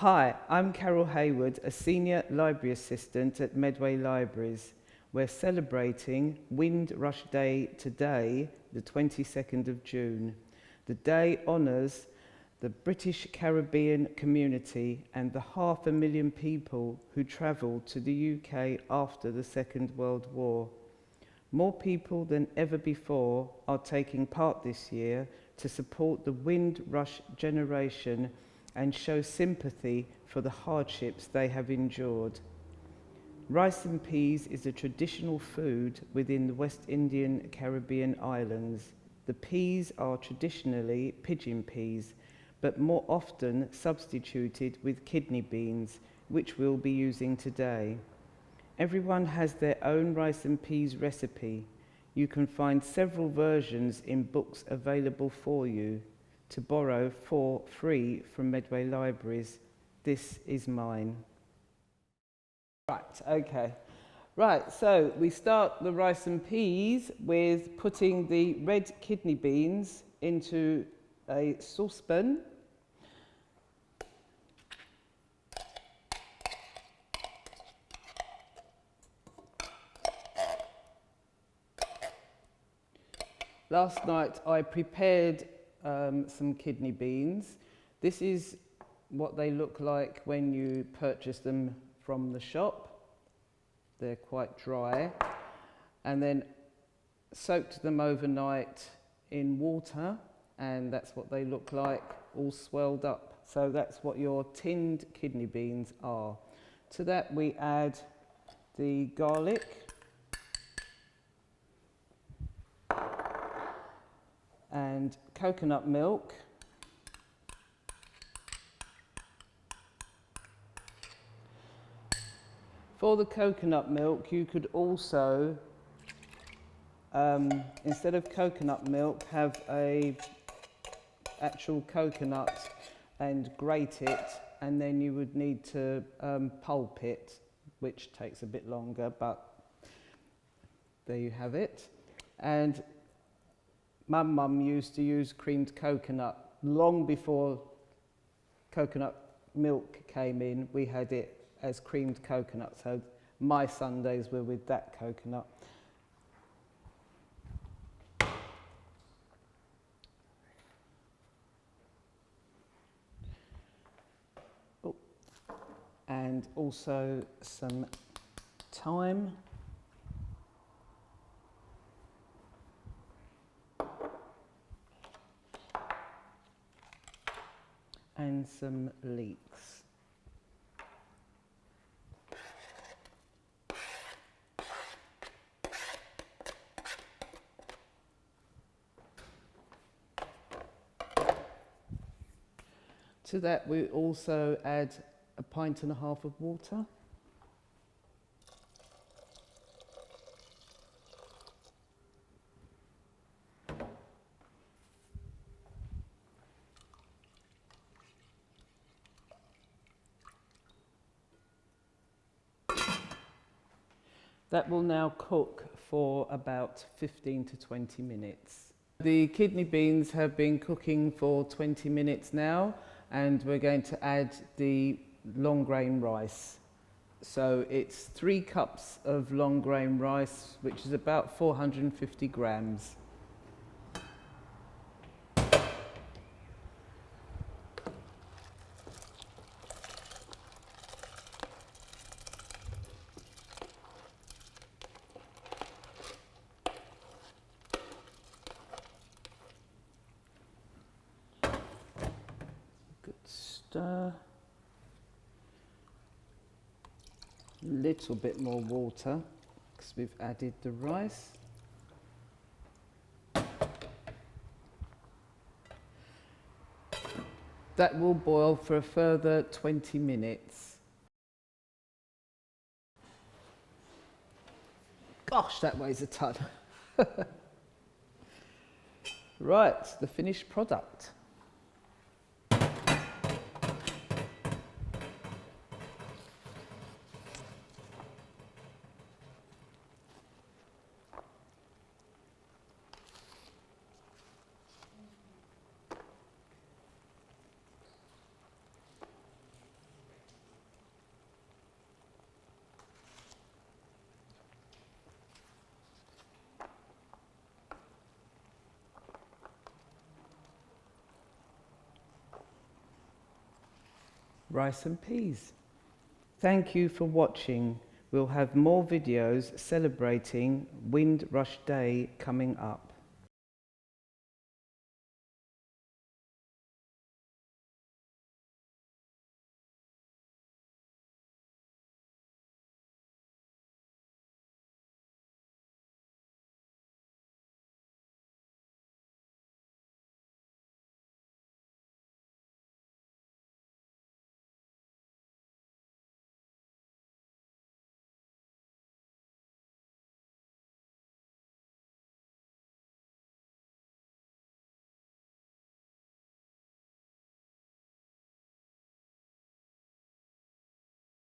Hi, I'm Carole Hayward, a Senior Library Assistant at Medway Libraries. We're celebrating Windrush Day today, the 22nd of June. The day honours the British Caribbean community and the 500,000 people who travelled to the UK after the Second World War. More people than ever before are taking part this year to support the Windrush Generation and show sympathy for the hardships they have endured. Rice and peas is a traditional food within the West Indian Caribbean islands. The peas are traditionally pigeon peas, but more often substituted with kidney beans, which we'll be using today. Everyone has their own rice and peas recipe. You can find several versions in books available for you to borrow for free from Medway Libraries. This is mine. Right, okay. Right, so we start the rice and peas with putting the red kidney beans into a saucepan. Last night I prepared some kidney beans. This is what they look like when you purchase them from the shop. They're quite dry. And then soaked them overnight in water, and that's what they look like, all swelled up. So that's what your tinned kidney beans are. To that we add the garlic, and coconut milk, for the coconut milk you could also instead of coconut milk have a actual coconut and grate it, and then you would need to pulp it, which takes a bit longer, but there you have it. And Mum used to use creamed coconut. Long before coconut milk came in, we had it as creamed coconut. So my Sundays were with that coconut. Oh. And also some thyme. And some leeks. To that we also add 1.5 pints of water. That will now cook for about 15 to 20 minutes. The kidney beans have been cooking for 20 minutes now, and we're going to add the long grain rice. So it's 3 cups of long grain rice, which is about 450 grams. Stir. A little bit more water because we've added the rice. That will boil for a further 20 minutes. Gosh, that weighs a ton. Right, the finished product. rice and peas. Thank you for watching. We'll have more videos celebrating Windrush Day coming up.